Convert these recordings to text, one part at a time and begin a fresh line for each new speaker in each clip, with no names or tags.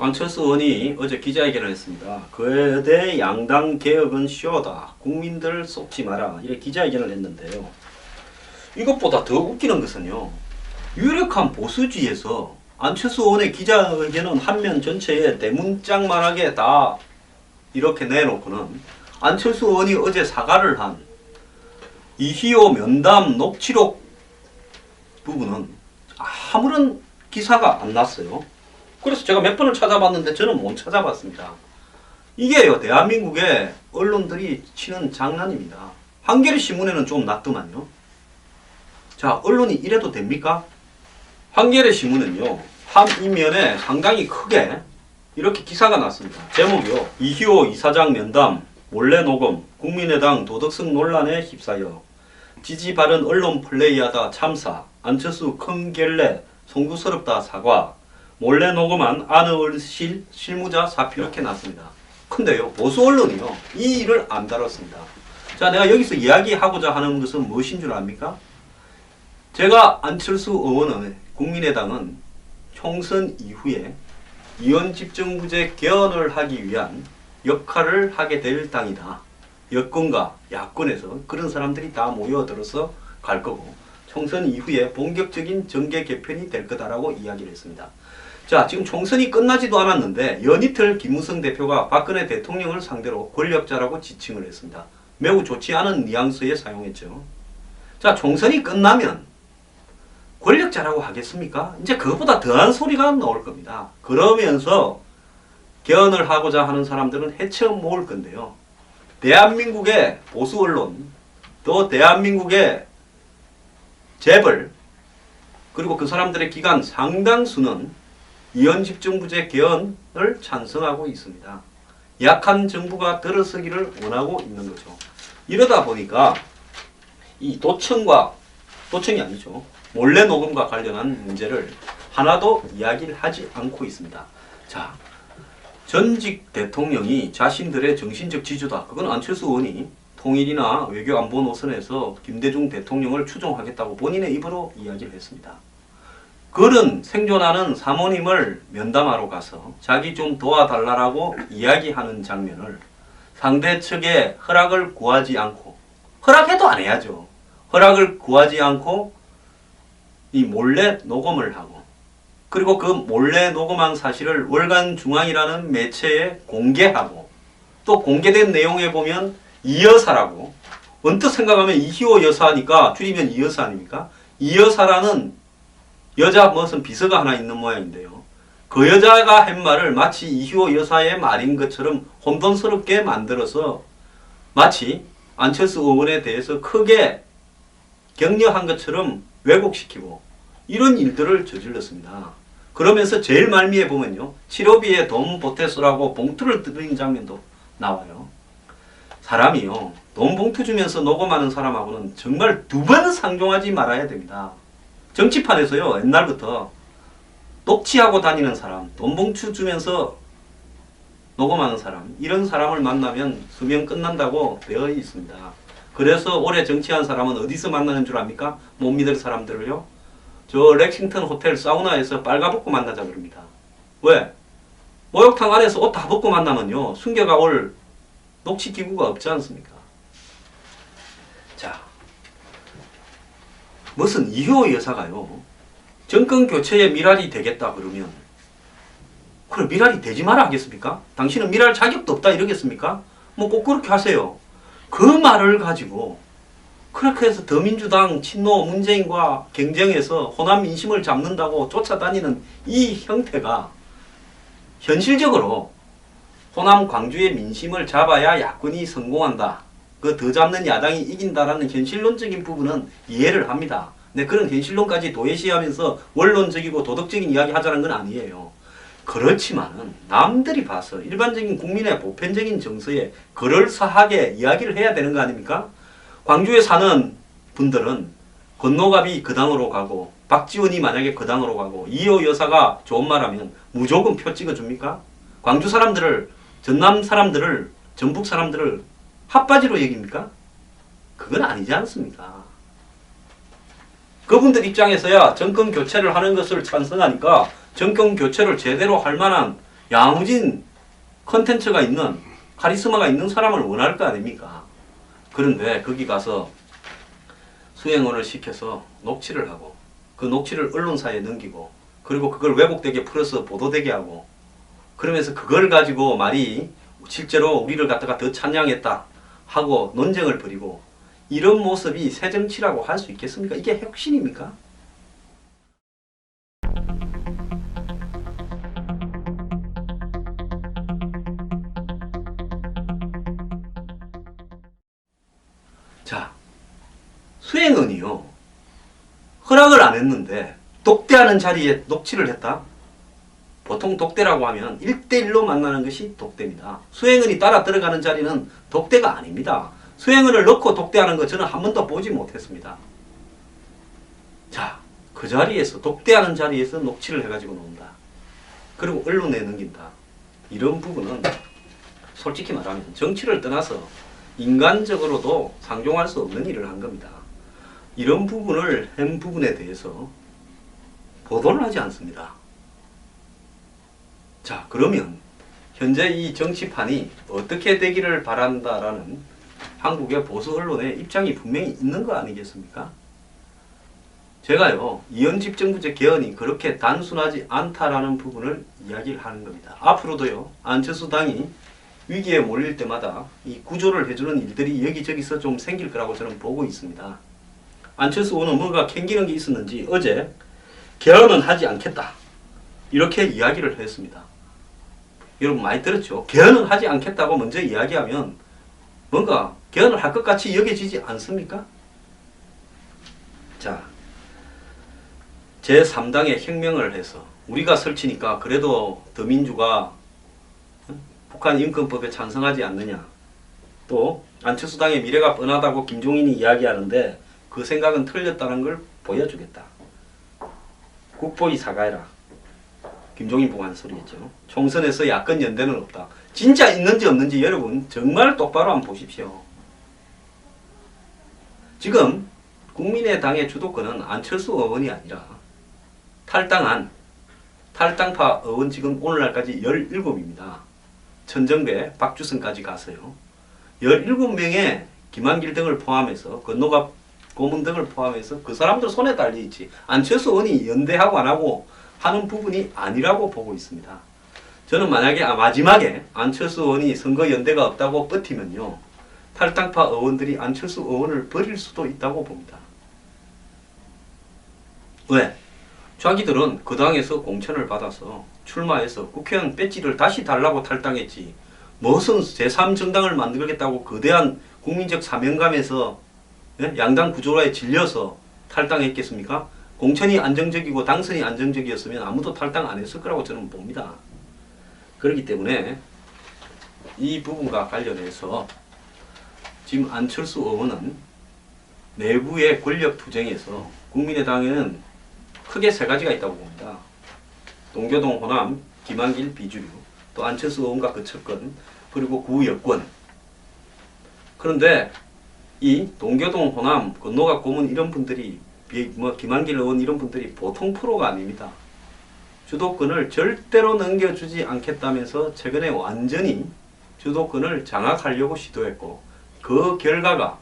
안철수 의원이 어제 기자회견을 했습니다. 거대 양당 개혁은 쇼다. 국민들 속지 마라. 이렇게 기자회견을 했는데요. 이것보다 더 웃기는 것은요. 유력한 보수주의에서 안철수 의원의 기자회견은 한면 전체에 대문짝만하게 다 이렇게 내놓고는 안철수 의원이 어제 사과를 한 이희호 면담 녹취록 부분은 아무런 기사가 안 났어요. 그래서 제가 몇 번을 찾아봤는데 저는 못 찾아봤습니다. 이게요, 대한민국의 언론들이 치는 장난입니다. 한겨레 신문에는 좀 낫더만요. 자, 언론이 이래도 됩니까? 한겨레 신문은요, 한 이면에 상당히 크게 이렇게 기사가 났습니다. 제목이요, 이희호 이사장 면담 몰래 녹음 국민의당 도덕성 논란에 휩싸여 지지 바른 언론 플레이하다 참사 안철수 큰 결례 송구스럽다 사과 몰래 녹음한 안의실 실무자 사표 이렇게 났습니다. 근데요, 보수 언론이요, 이 일을 안 다뤘습니다. 자, 내가 여기서 이야기하고자 하는 것은 무엇인 줄 압니까? 제가 안철수 의원의 국민의당은 총선 이후에 이원집정부제 개헌을 하기 위한 역할을 하게 될 당이다. 여권과 야권에서 그런 사람들이 다 모여들어서 갈 거고 총선 이후에 본격적인 정계 개편이 될 거다라고 이야기를 했습니다. 자, 지금 총선이 끝나지도 않았는데 연이틀 김무성 대표가 박근혜 대통령을 상대로 권력자라고 지칭을 했습니다. 매우 좋지 않은 뉘앙스에 사용했죠. 자, 총선이 끝나면 권력자라고 하겠습니까? 이제 그것보다 더한 소리가 나올 겁니다. 그러면서 개헌을 하고자 하는 사람들은 헤쳐 모을 건데요. 대한민국의 보수 언론, 또 대한민국의 재벌, 그리고 그 사람들의 기관 상당수는 이원집정부제 개헌을 찬성하고 있습니다. 약한 정부가 들어서기를 원하고 있는 거죠. 이러다 보니까 이 도청이 아니죠. 몰래 녹음과 관련한 문제를 하나도 이야기를 하지 않고 있습니다. 자, 전직 대통령이 자신들의 정신적 지주다. 그건 안철수 의원이 통일이나 외교 안보 노선에서 김대중 대통령을 추종하겠다고 본인의 입으로 이야기를 했습니다. 그런 생존하는 사모님을 면담하러 가서 자기 좀 도와달라고 이야기하는 장면을 상대 측의 허락을 구하지 않고, 허락해도 안 해야죠. 허락을 구하지 않고 이 몰래 녹음을 하고, 그리고 그 몰래 녹음한 사실을 월간중앙이라는 매체에 공개하고, 또 공개된 내용에 보면 이 여사라고, 언뜻 생각하면 이희호 여사니까 줄이면 이 여사 아닙니까? 이 여사라는 여자 무슨 비서가 하나 있는 모양인데요. 그 여자가 한 말을 마치 이희호 여사의 말인 것처럼 혼돈스럽게 만들어서 마치 안철수 의원에 대해서 크게 격려한 것처럼 왜곡시키고 이런 일들을 저질렀습니다. 그러면서 제일 말미에 보면요, 치료비에 돈 보태쓰라고 봉투를 드린 장면도 나와요. 사람이요, 돈 봉투 주면서 녹음하는 사람하고는 정말 두 번 상종하지 말아야 됩니다. 정치판에서요, 옛날부터 녹취하고 다니는 사람, 돈 봉투 주면서 녹음하는 사람, 이런 사람을 만나면 수명 끝난다고 되어 있습니다. 그래서 오래 정치한 사람은 어디서 만나는 줄 압니까? 못 믿을 사람들을요, 저 렉싱턴 호텔 사우나에서 빨가벗고 만나자 그럽니다. 왜? 목욕탕 안에서 옷 다 벗고 만나면요, 숨겨가 올 녹취기구가 없지 않습니까? 자, 무슨 이효 여사가요, 정권 교체에 미랄이 되겠다 그러면, 그래 미랄이 되지 마라 하겠습니까? 당신은 미랄 자격도 없다 이러겠습니까? 뭐 꼭 그렇게 하세요. 그 말을 가지고 그렇게 해서 더민주당 친노 문재인과 경쟁해서 호남 민심을 잡는다고 쫓아다니는 이 형태가 현실적으로 호남 광주의 민심을 잡아야 야권이 성공한다, 그 더 잡는 야당이 이긴다라는 현실론적인 부분은 이해를 합니다. 근데 그런 현실론까지 도외시하면서 원론적이고 도덕적인 이야기 하자는 건 아니에요. 그렇지만은 남들이 봐서 일반적인 국민의 보편적인 정서에 그럴싸하게 이야기를 해야 되는 거 아닙니까? 광주에 사는 분들은 건노갑이 그 당으로 가고, 박지원이 만약에 그 당으로 가고, 이호 여사가 좋은 말하면 무조건 표 찍어줍니까? 광주 사람들을, 전남 사람들을, 전북 사람들을 핫바지로 여깁니까? 그건 아니지 않습니까? 그분들 입장에서야 정권 교체를 하는 것을 찬성하니까 정권 교체를 제대로 할 만한 야무진 컨텐츠가 있는, 카리스마가 있는 사람을 원할 거 아닙니까? 그런데 거기 가서 수행원을 시켜서 녹취를 하고 그 녹취를 언론사에 넘기고 그리고 그걸 왜곡되게 풀어서 보도되게 하고 그러면서 그걸 가지고 말이 실제로 우리를 갖다가 더 찬양했다 하고 논쟁을 벌이고 이런 모습이 새정치라고 할 수 있겠습니까? 이게 혁신입니까? 자, 수행원이요. 허락을 안 했는데 독대하는 자리에 녹취를 했다? 보통 독대라고 하면 1대1로 만나는 것이 독대입니다. 수행원이 따라 들어가는 자리는 독대가 아닙니다. 수행원을 넣고 독대하는 거 저는 한 번도 보지 못했습니다. 자, 그 자리에서 독대하는 자리에서 녹취를 해가지고 논다. 그리고 언론에 넘긴다. 이런 부분은 솔직히 말하면 정치를 떠나서 인간적으로도 상종할 수 없는 일을 한 겁니다. 이런 부분을 한 부분에 대해서 보도를 하지 않습니다. 자, 그러면 현재 이 정치판이 어떻게 되기를 바란다라는 한국의 보수 언론의 입장이 분명히 있는 거 아니겠습니까? 제가요, 이현집 정부제 개헌이 그렇게 단순하지 않다라는 부분을 이야기를 하는 겁니다. 앞으로도요, 안철수 당이 위기에 몰릴 때마다 이 구조를 해주는 일들이 여기저기서 좀 생길 거라고 저는 보고 있습니다. 안철수 의원은 뭔가 캥기는 게 있었는지 어제 개헌은 하지 않겠다 이렇게 이야기를 했습니다. 여러분 많이 들었죠? 개헌은 하지 않겠다고 먼저 이야기하면 뭔가 개헌을 할 것 같이 여겨지지 않습니까? 자, 제3당의 혁명을 해서 우리가 설치니까 그래도 더민주가 북한 인권법에 찬성하지 않느냐. 또 안철수 당의 미래가 뻔하다고 김종인이 이야기하는데 그 생각은 틀렸다는 걸 보여주겠다. 국보이 사과해라. 김종인 보고 한 소리였죠. 총선에서 야권 연대는 없다. 진짜 있는지 없는지 여러분 정말 똑바로 한번 보십시오. 지금 국민의당의 주도권은 안철수 의원이 아니라 탈당파 의원 지금 오늘날까지 17입니다. 천정배, 박주선까지 가서요. 17명의 김한길 등을 포함해서 건노갑 고문 등을 포함해서 그 사람들 손에 달려있지 안철수 의원이 연대하고 안하고 하는 부분이 아니라고 보고 있습니다. 저는 만약에 마지막에 안철수 의원이 선거 연대가 없다고 버티면요. 탈당파 의원들이 안철수 의원을 버릴 수도 있다고 봅니다. 왜? 자기들은 그 당에서 공천을 받아서 출마해서 국회의원 배지를 다시 달라고 탈당했지 무슨 제3정당을 만들겠다고 거대한 국민적 사명감에서 양당 구조에 질려서 탈당했겠습니까? 공천이 안정적이고 당선이 안정적이었으면 아무도 탈당 안 했을 거라고 저는 봅니다. 그렇기 때문에 이 부분과 관련해서 지금 안철수 의원은 내부의 권력 투쟁에서 국민의당에는 크게 세 가지가 있다고 봅니다. 동교동 호남, 김한길 비주류, 또 안철수 의원과 그 척근, 그리고 구여권. 그런데 이 동교동 호남, 건노갑 고문 이런 분들이 김한길 의원 이런 분들이 보통 프로가 아닙니다. 주도권을 절대로 넘겨주지 않겠다면서 최근에 완전히 주도권을 장악하려고 시도했고 그 결과가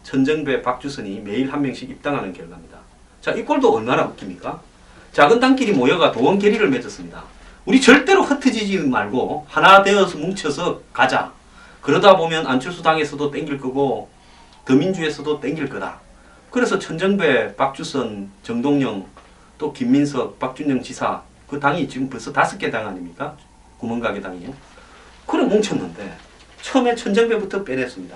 천정배, 박주선이 매일 한 명씩 입당하는 결과입니다. 자, 이 꼴도 얼마나 웃깁니까? 작은 당끼리 모여가 도원 결의를 맺었습니다. 우리 절대로 흩어지지 말고 하나 되어서 뭉쳐서 가자. 그러다 보면 안철수 당에서도 땡길 거고 더민주에서도 땡길 거다. 그래서 천정배, 박주선, 정동영, 또 김민석, 박준영 지사 그 당이 지금 벌써 5개 당 아닙니까? 구멍가게 당이요. 그래 뭉쳤는데 처음에 천정배부터 빼냈습니다.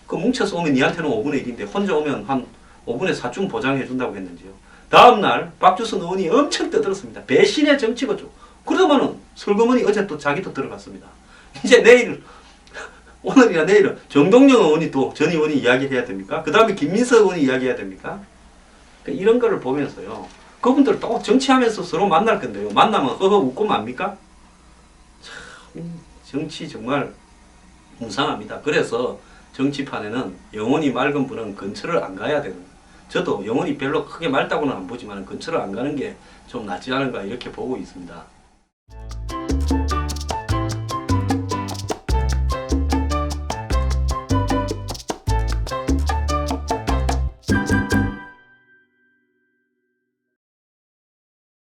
그 뭉쳐서 오면 니한테는 5분의 1인데 혼자 오면 한 5분의 4쯤 보장해준다고 했는지요. 다음날 박주선 의원이 엄청 떠들었습니다. 배신의 정치거죠. 그러면은 설거머니 어제 또 자기도 들어갔습니다. 이제 내일 오늘이나 내일은 정동영 의원이 또 전 의원이 이야기해야 됩니까? 그 다음에 김민석 의원이 이야기해야 됩니까? 그러니까 이런 거를 보면서요. 그분들 또 정치하면서 서로 만날 건데요. 만나면 허허 웃고 맙니까? 참 정치 정말 무상합니다. 그래서 정치판에는 영혼이 맑은 분은 근처를 안 가야 되는 거예요. 저도 영혼이 별로 크게 맑다고는 안 보지만 근처를 안 가는 게 좀 낫지 않은가 이렇게 보고 있습니다.